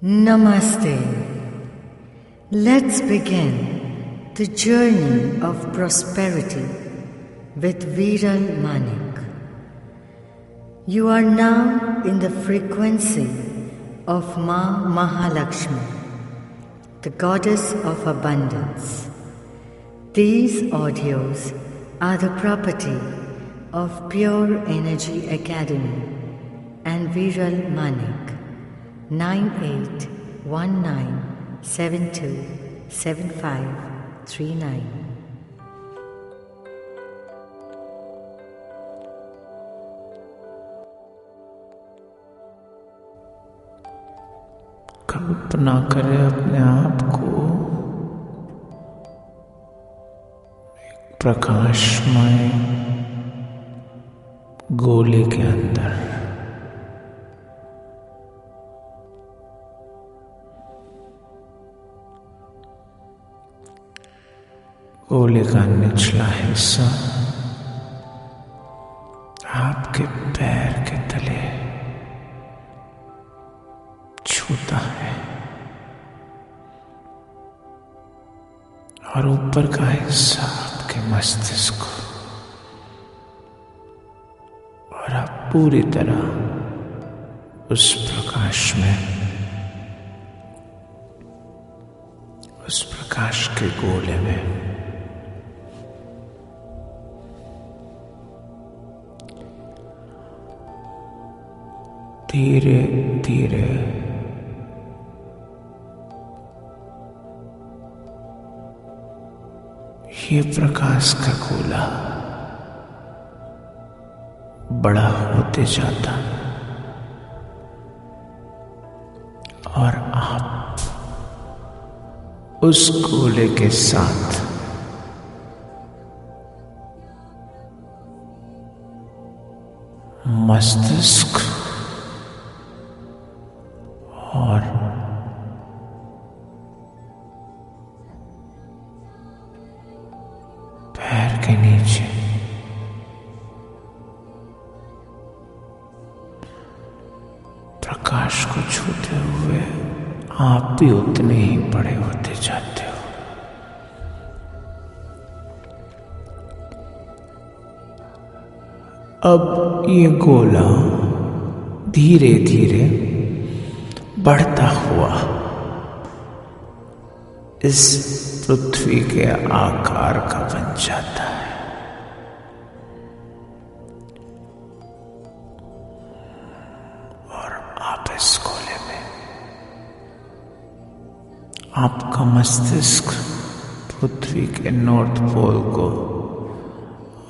Namaste. Let's begin the journey of prosperity with Viral Manik. You are now in the frequency of Ma Mahalakshmi, the goddess of abundance. These audios are the property of Pure Energy Academy and Viral Manik. 9819727539. कल्पना करें अपने आप को एक प्रकाशमय गोले के अंदर। गोले का निचला हिस्सा आपके पैर के तले छूता है और ऊपर का हिस्सा आपके मस्तिष्क को, और आप पूरी तरह उस प्रकाश में, उस प्रकाश के गोले में धीरे धीरे ये प्रकाश का गोला बड़ा होते जाता और आप उस गोले के साथ मस्तिष्क और पैर के नीचे प्रकाश को छूते हुए आप भी उतने ही बड़े होते जाते हो। अब ये गोला धीरे धीरे बढ़ता हुआ इस पृथ्वी के आकार का बन जाता है और आप इस गोले में, आपका मस्तिष्क पृथ्वी के नॉर्थ पोल को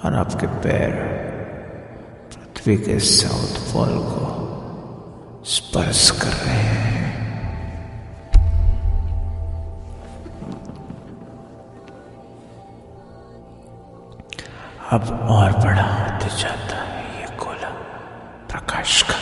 और आपके पैर पृथ्वी के साउथ पोल को स्पर्श कर रहे हैं। अब और बड़ा होते जाता है ये गोला प्रकाश का।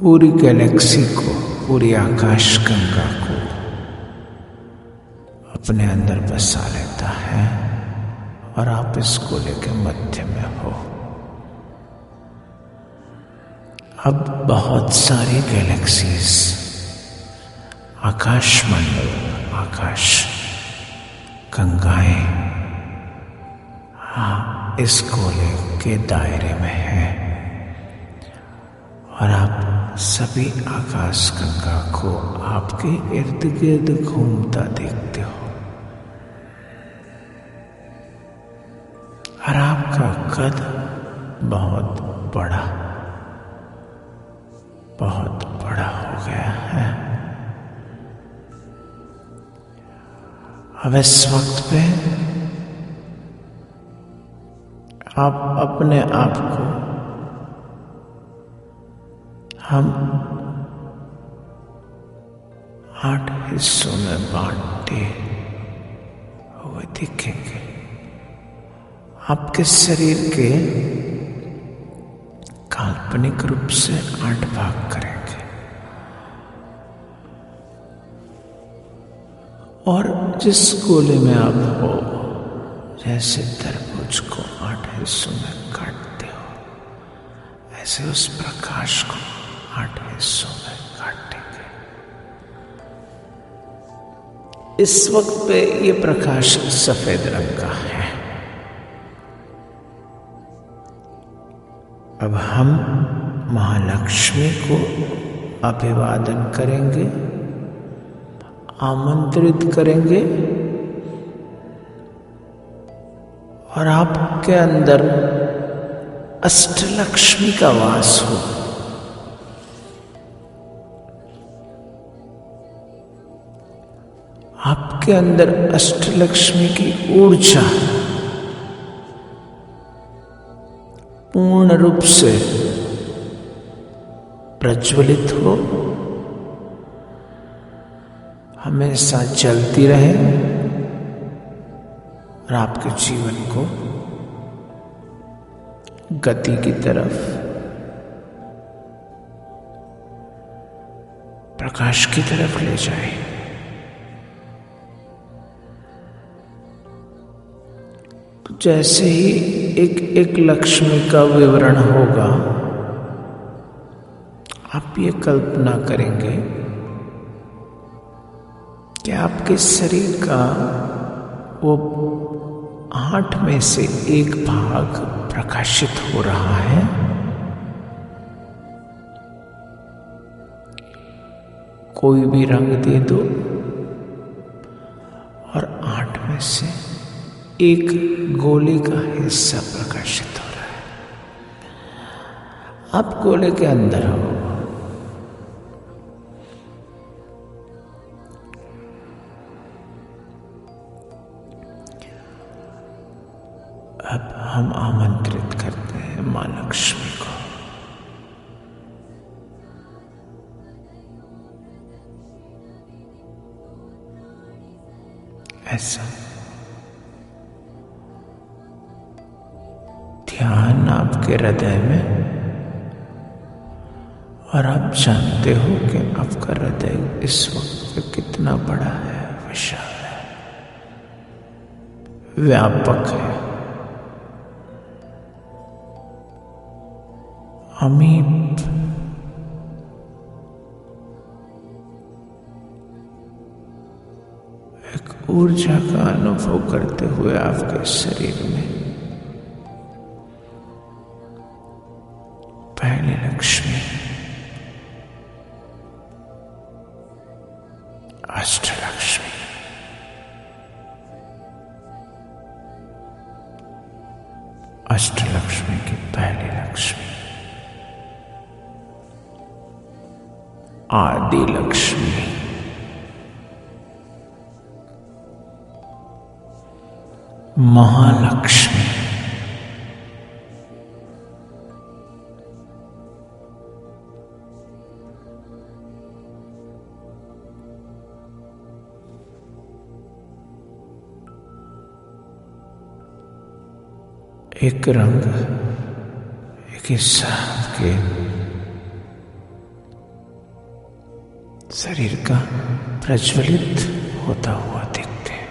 पूरी गैलेक्सी को, पूरी आकाश गंगा को अपने अंदर बसा लेता है और आप इस गोले के मध्य में हो। अब बहुत सारी गैलेक्सीज, आकाश मंडल, आकाश गंगाएं इस गोले के दायरे में है और आप सभी आकाश गंगा को आपके इर्द गिर्द घूमता देखते हो और आपका कद बहुत बड़ा हो गया है। अब इस वक्त पे आप अपने आप को हम 8 हिस्सों में बांटते हुए दिखेंगे। आपके शरीर के काल्पनिक रूप से 8 भाग करेंगे और जिस गोले में आप हो जैसे तरबूज को 8 हिस्सों में काटते हो, ऐसे उस प्रकाश को 8 हिस्सों में काटेंगे। इस वक्त पे ये प्रकाश सफेद रंग का है। अब हम महालक्ष्मी को अभिवादन करेंगे, आमंत्रित करेंगे और आपके अंदर अष्टलक्ष्मी का वास हो। आपके अंदर अष्टलक्ष्मी की ऊर्जा पूर्ण रूप से प्रज्वलित हो, हमेशा चलती रहे और आपके जीवन को गति की तरफ, प्रकाश की तरफ ले जाए। तो जैसे ही एक एक लक्ष्मी का विवरण होगा, आप ये कल्पना करेंगे कि आपके शरीर का वो 8 में से एक भाग प्रकाशित हो रहा है। कोई भी रंग दे दो और 8 में से एक गोले का हिस्सा प्रकाशित हो रहा है। आप गोले के अंदर हो। अब हम आमंत्रित करते हैं मां लक्ष्मी को। ऐसा ध्यान आपके हृदय में, और आप जानते हो कि आपका हृदय इस वक्त कितना बड़ा है, विशाल है, व्यापक है, अमीप। एक ऊर्जा का अनुभव करते हुए आपके शरीर में पहली लक्ष्मी, अष्टलक्ष्मी, अष्टलक्ष्मी की पहली लक्ष्मी, आदि लक्ष्मी, महालक्ष्मी, एक रंग, एक हिस्सा के शरीर का प्रज्वलित होता हुआ दिखते हैं,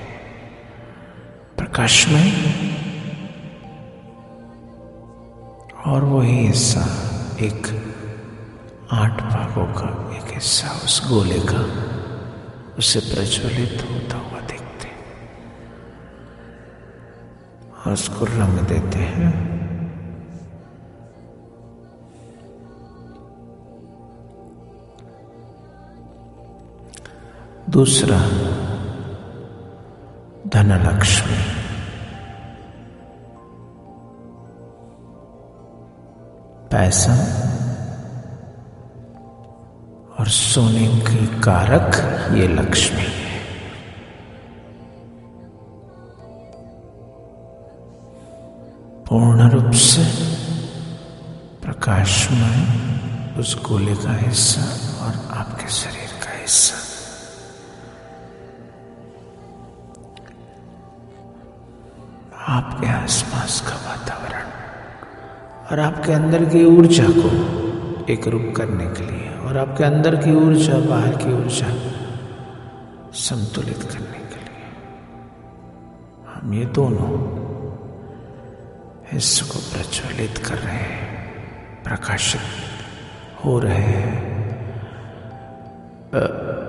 प्रकाशमय, और वही हिस्सा एक 8 भागों का एक हिस्सा उस गोले का, उसे प्रज्वलित होता हुआ दिखते हैं और उसको रंग देते हैं। दूसरा, धनलक्ष्मी, पैसा और सोने की कारक ये लक्ष्मी है। पूर्ण रूप से प्रकाशमय उस गोले का हिस्सा और आपके शरीर का हिस्सा, आपके आसपास का वातावरण और आपके अंदर की ऊर्जा को एक रूप करने के लिए, और आपके अंदर की ऊर्जा बाहर की ऊर्जा संतुलित करने के लिए हम ये दोनों इसको प्रज्वलित कर रहे हैं, प्रकाशित हो रहे हैं।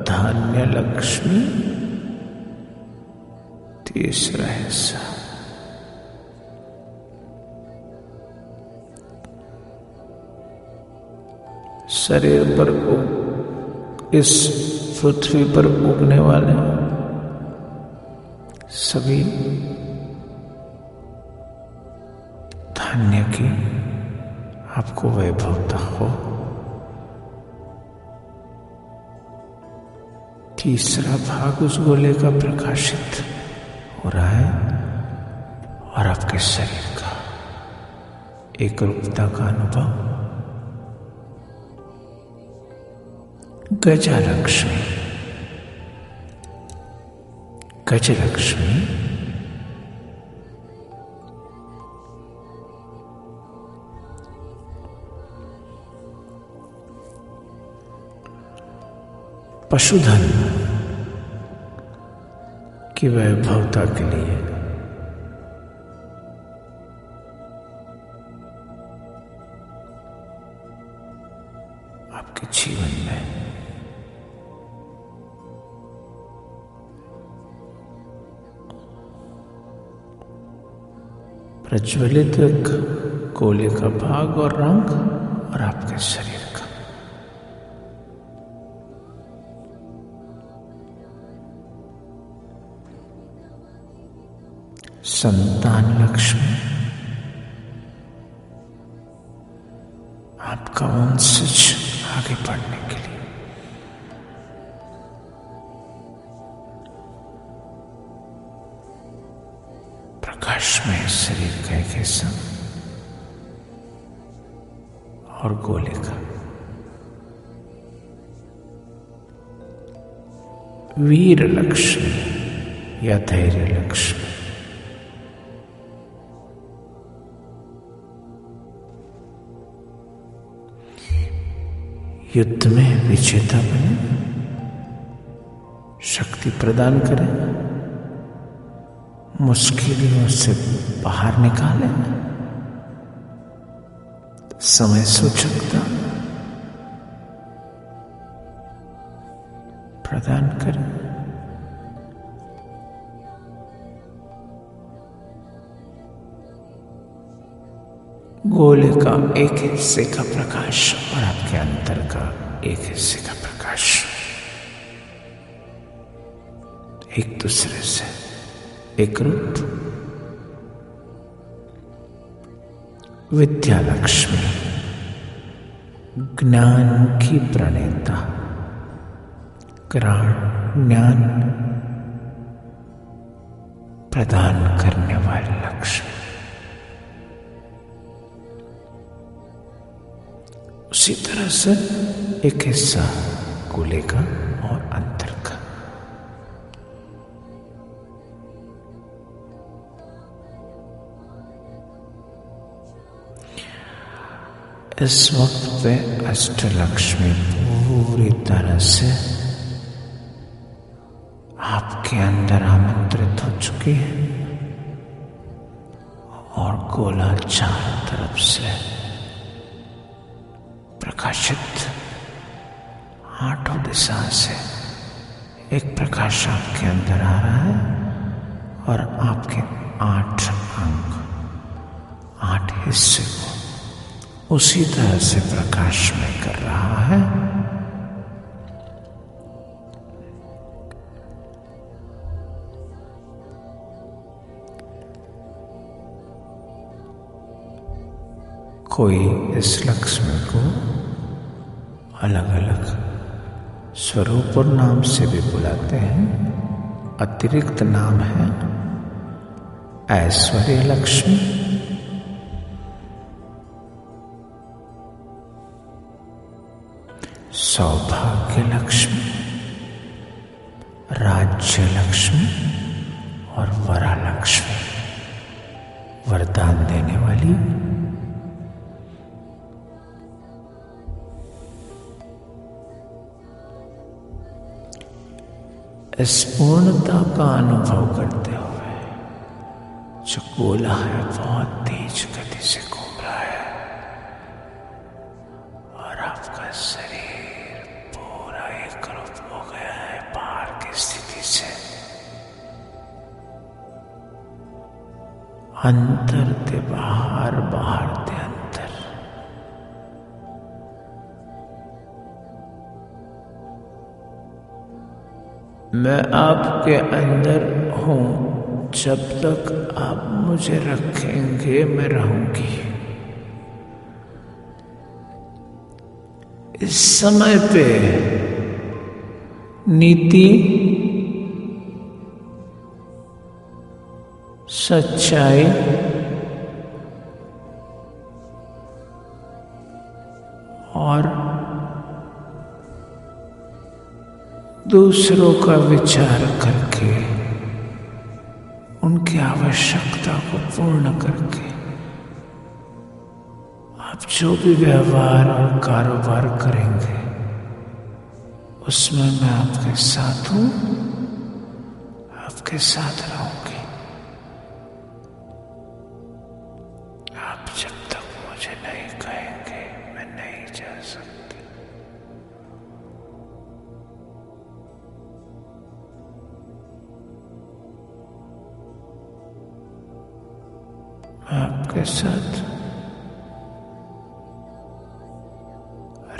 धान्य लक्ष्मी तीसरा हिस्सा। शरीर पर इस पृथ्वी पर उगने वाले सभी धान्य की आपको वैभवता हो। तीसरा भाग उस गोले का प्रकाशित हो रहा है और आपके शरीर का एक रूपता का अनुभव। गजलक्ष्मी, गजलक्ष्मी पशुधन की वैभवता के लिए आपके जीवन में प्रज्वलित एक गोले का भाग और रंग और आपके शरीर का। संतान लक्ष्मी, आपका वंशज आगे बढ़ने के लिए प्रकाशमय शरीर का एक हिस्सा और गोले का। वीर लक्ष्मी या धैर्य लक्ष्मी, युद्ध में विजेता बने, शक्ति प्रदान करें, मुश्किलों से बाहर निकाले, समय सूचकता प्रदान करें। गोले का एक हिस्से का प्रकाश और आपके अंतर का एक हिस्से का प्रकाश एक दूसरे से एक रूप। विद्या लक्ष्मी, ज्ञान की प्रणेता, ज्ञान प्रदान करने वाली लक्ष्मी। उसी तरह से एक हिस्सा गोले का और अंतर का। इस वक्त पे अष्टलक्ष्मी पूरी तरह से आपके अंदर आमंत्रित हो चुकी है और गोला चारों तरफ से प्रकाशित, आठों दिशा से एक प्रकाश आपके अंदर आ रहा है और आपके 8 अंग, 8 हिस्से को उसी तरह से प्रकाशमय कर रहा है। कोई इस लक्ष्मी को अलग अलग स्वरूप और नाम से भी बुलाते हैं। अतिरिक्त नाम है ऐश्वर्य लक्ष्मी, सौभाग्य लक्ष्मी, राज्य लक्ष्मी और वरा लक्ष्मी, वरदान देने वाली। इस पूर्णता का अनुभव करते हुए जो गोला है बहुत तेज गति से घूम रहा है और आपका शरीर पूरा एकरूप हो गया है बाहर की स्थिति से। अंतर ते बाहर, बाहर ते अंतर। मैं आपके अंदर हूं, जब तक आप मुझे रखेंगे मैं रहूंगी। इस समय पे नीति, सच्चाई और दूसरों का विचार करके उनकी आवश्यकता को पूर्ण करके आप जो भी व्यवहार और कारोबार करेंगे उसमें मैं आपके साथ हूं, आपके साथ रहूंगी। आप जब तक मुझे नहीं कहेंगे मैं नहीं जा सकती। मैं आपके साथ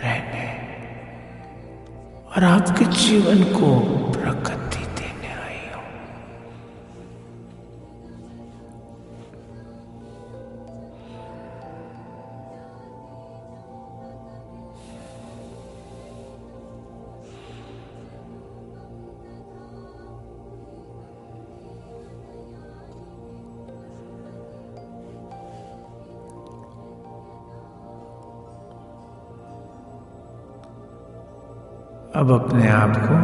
रहने और आपके जीवन को प्रगति देने आई हूं। अब अपने आप को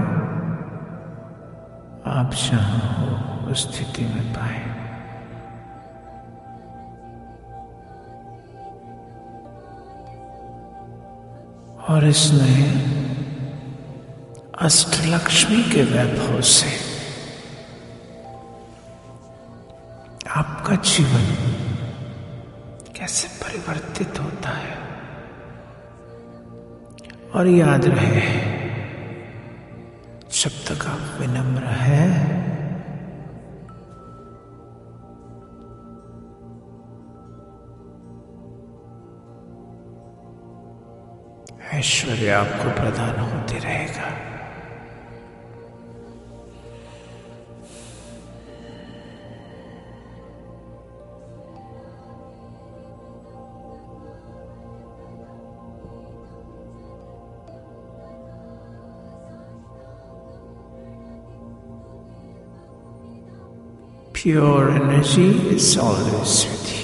आप जहां हो उस स्थिति में पाए। और इस नए अष्टलक्ष्मी के वैभव से आपका जीवन कैसे परिवर्तित होता है। और याद रहे, जब तक आप विनम्र हैं ऐश्वर्य आपको प्रदान होते रहेगा। Pure energy is always with you.